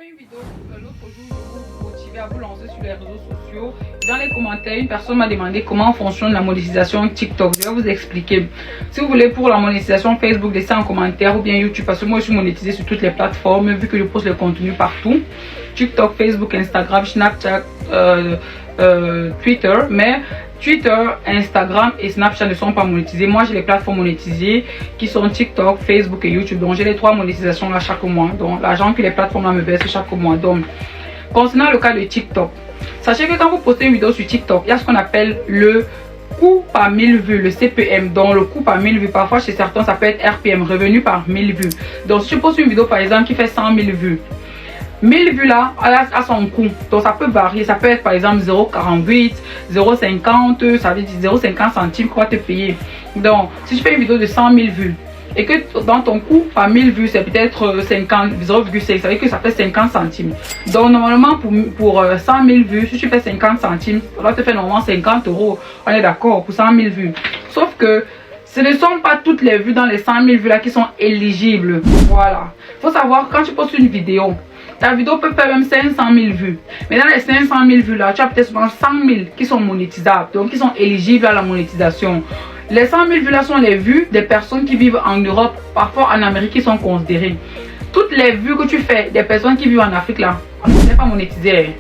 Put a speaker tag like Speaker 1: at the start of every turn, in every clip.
Speaker 1: fait une vidéo l'autre jour, je vous motivais à vous lancer sur les réseaux sociaux. Dans les commentaires, une personne m'a demandé comment fonctionne la monétisation TikTok. Je vais vous expliquer. Si vous voulez pour la monétisation Facebook, laissez un commentaire ou bien YouTube, parce que moi je suis monétisée sur toutes les plateformes vu que je poste le contenu partout. TikTok, Facebook, Instagram, Snapchat, Twitter, mais Twitter, Instagram et Snapchat ne sont pas monétisés. Moi, j'ai les plateformes monétisées qui sont TikTok, Facebook et YouTube. Donc, j'ai les trois monétisations là chaque mois. Donc, l'argent que les plateformes là me versent chaque mois. Donc, concernant le cas de TikTok, sachez que quand vous postez une vidéo sur TikTok, il y a ce qu'on appelle le coût par 1000 vues, le CPM. Donc, le coût par 1000 vues, parfois chez certains, ça peut être RPM, revenu par 1000 vues. Donc, si je poste une vidéo par exemple qui fait 100 000 vues, 1000 vues là à son coût, donc ça peut varier, ça peut être par exemple 0,48, 0,50, ça veut dire 0,50 centimes qu'on va te payer. Donc si je fais une vidéo de 100 000 vues et que dans ton coût par 1000 vues c'est peut-être 0,5, ça veut dire que ça fait 50 centimes. Donc normalement pour 100 000 vues, si tu fais 50 centimes, ça va te faire normalement 50 €. On est d'accord pour 100 000 vues. Sauf que ce ne sont pas toutes les vues dans les 100 000 vues là qui sont éligibles. Voilà. Il faut savoir quand tu postes une vidéo, ta vidéo peut faire même 500 000 vues. Mais dans les 500 000 vues là, tu as peut-être 100 000 qui sont monétisables, donc qui sont éligibles à la monétisation. Les 100 000 vues là sont les vues des personnes qui vivent en Europe, parfois en Amérique, qui sont considérées. Toutes les vues que tu fais des personnes qui vivent en Afrique là, on n'est pas monétisé.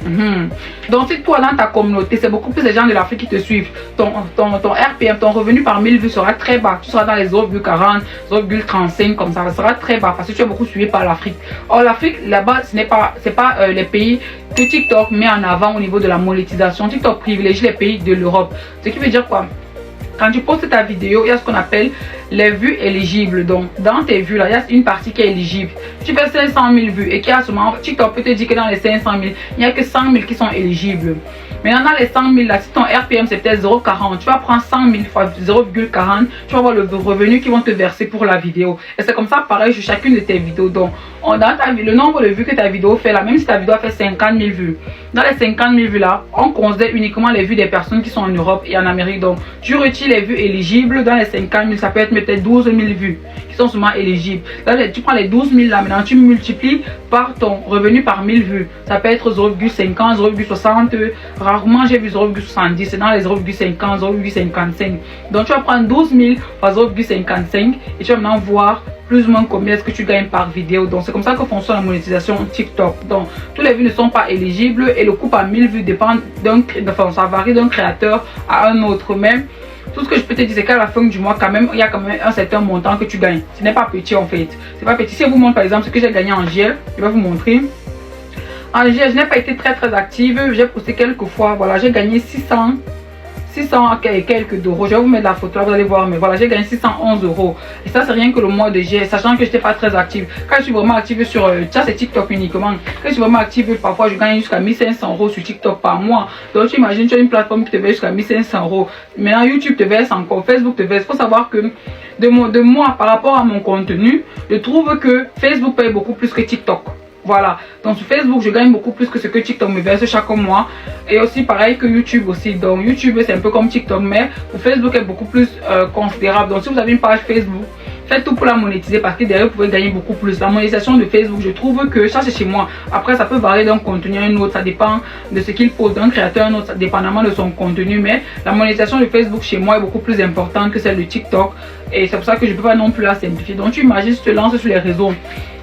Speaker 1: Donc si toi dans ta communauté, c'est beaucoup plus les gens de l'Afrique qui te suivent, ton RPM, ton revenu par 1000 vues sera très bas. Tu seras dans les 0,40, 0,35 comme ça sera très bas parce que tu es beaucoup suivi par l'Afrique. Or l'Afrique là-bas, c'est pas les pays que TikTok met en avant au niveau de la monétisation. TikTok privilégie les pays de l'Europe. Ce qui veut dire quoi? Quand tu postes ta vidéo, il y a ce qu'on appelle les vues éligibles. Donc, dans tes vues, là, il y a une partie qui est éligible. Tu fais 500 000 vues et qu'il y a seulement, TikTok peut te dire que dans les 500 000, il n'y a que 100 000 qui sont éligibles. Maintenant, dans les 100 000, là, si ton RPM c'est peut-être 0,40, tu vas prendre 100 000 fois 0,40, tu vas voir le revenu qu'ils vont te verser pour la vidéo. Et c'est comme ça, pareil, sur chacune de tes vidéos. Donc, dans le nombre de vues que ta vidéo fait là, même si ta vidéo a fait 50 000 vues, dans les 50 000 vues là, on considère uniquement les vues des personnes qui sont en Europe et en Amérique. Donc, tu retires les vues éligibles dans les 50 000, ça peut être peut-être 12 000 vues qui sont seulement éligibles. Là, tu prends les 12 000 là, maintenant tu multiplies par ton revenu par 1000 vues. Ça peut être 0,50, 0,60, rarement j'ai vu 0,70, c'est dans les 0,50, 0,55. Donc, tu vas prendre 12 000 par 0,55 et tu vas maintenant voir plus ou moins combien est-ce que tu gagnes par vidéo. Donc c'est comme ça que fonctionne la monétisation TikTok. Donc tous les vues ne sont pas éligibles et le coût par 1000 vues dépend ça varie d'un créateur à un autre. Même tout ce que je peux te dire c'est qu'à la fin du mois quand même il y a quand même un certain montant que tu gagnes. Ce n'est pas petit en fait, c'est pas petit. Si je vous montre par exemple ce que j'ai gagné en GL, je vais vous montrer. En GL, je n'ai pas été très active, j'ai posté quelques fois. Voilà, j'ai gagné 600 et quelques d'euros. Je vais vous mettre la photo là, vous allez voir. Mais voilà, j'ai gagné 611 €. Et ça, c'est rien que le mois de juillet, sachant que je n'étais pas très active. Quand je suis vraiment active sur ça, c'est TikTok uniquement. Quand je suis vraiment active, parfois je gagne jusqu'à 1500 € sur TikTok par mois. Donc tu imagines, tu as une plateforme qui te verse jusqu'à 1500 €. Maintenant, YouTube te verse encore, Facebook te verse. Il faut savoir que de moi, par rapport à mon contenu, je trouve que Facebook paye beaucoup plus que TikTok. Voilà, donc sur Facebook je gagne beaucoup plus que ce que TikTok me verse chaque mois. Et aussi pareil que YouTube aussi. Donc YouTube c'est un peu comme TikTok, mais pour Facebook est beaucoup plus considérable. Donc si vous avez une page Facebook, faites tout pour la monétiser parce que derrière vous pouvez gagner beaucoup plus. La monétisation de Facebook, je trouve que ça c'est chez moi. Après ça peut varier d'un contenu à un autre, ça dépend de ce qu'il pose d'un créateur à un autre, dépendamment de son contenu. Mais la monétisation de Facebook chez moi est beaucoup plus importante que celle de TikTok. Et c'est pour ça que je ne peux pas non plus la simplifier. Donc tu imagines, tu te lances sur les réseaux,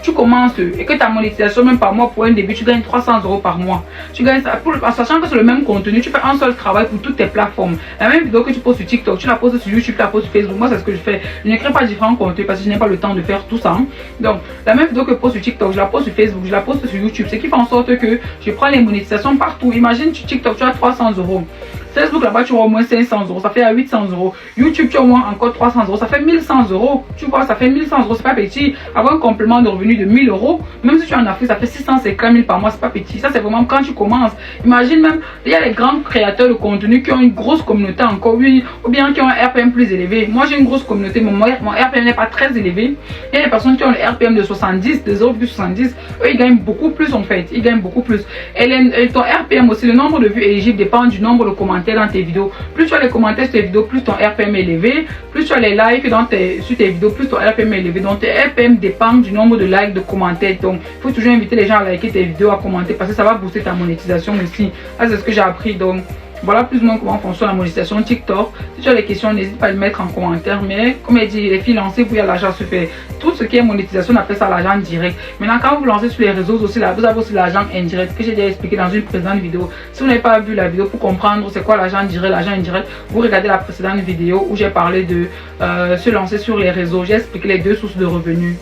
Speaker 1: tu commences et que ta monétisation même par mois pour un début, tu gagnes 300 € par mois. Tu gagnes ça, en sachant que c'est le même contenu, tu fais un seul travail pour toutes tes plateformes. La même vidéo que tu postes sur TikTok, tu la postes sur YouTube, tu la postes sur Facebook. Moi c'est ce que je fais. Je ne crée pas différents contenus parce que je n'ai pas le temps de faire tout ça. Donc la même vidéo que je poste sur TikTok, je la poste sur Facebook, je la poste sur YouTube. Ce qui fait en sorte que je prends les monétisations partout. Imagine sur TikTok, tu as 300 €. Facebook là-bas tu as au moins 500 €, ça fait à 800 €. YouTube tu as au moins encore 300 €, ça fait 1100 €. Tu vois, ça fait 1100 €, c'est pas petit. Avoir un complément de revenu de 1000 €, même si tu es en Afrique, ça fait 650 000 par mois, c'est pas petit. Ça c'est vraiment quand tu commences. Imagine même, il y a les grands créateurs de contenu qui ont une grosse communauté encore, oui, ou bien qui ont un RPM plus élevé. Moi j'ai une grosse communauté, mais mon RPM n'est pas très élevé. Il y a des personnes qui ont le RPM de 70, de 0,70, eux ils gagnent beaucoup plus en fait, ils gagnent beaucoup plus. Et ton RPM aussi, le nombre de vues éligibles dépend du nombre de commentaires commentaires dans tes vidéos. Plus tu as les commentaires sur tes vidéos, plus ton RPM est élevé. Plus tu as les likes sur tes vidéos, plus ton RPM est élevé. Donc tes RPM dépendent du nombre de likes, de commentaires. Donc il faut toujours inviter les gens à liker tes vidéos, à commenter, parce que ça va booster ta monétisation aussi. Ça, c'est ce que j'ai appris. Donc voilà plus ou moins comment fonctionne la monétisation TikTok. Si tu as des questions, n'hésite pas à le mettre en commentaire. Mais comme elle dit, les filles, lancez-vous, il y a l'argent se fait. Tout ce qui est monétisation, on appelle ça l'argent direct. Maintenant, quand vous lancez sur les réseaux aussi, là, vous avez aussi l'argent indirect que j'ai déjà expliqué dans une précédente vidéo. Si vous n'avez pas vu la vidéo pour comprendre c'est quoi l'argent direct, l'argent indirect, vous regardez la précédente vidéo où j'ai parlé de se lancer sur les réseaux. J'ai expliqué les deux sources de revenus.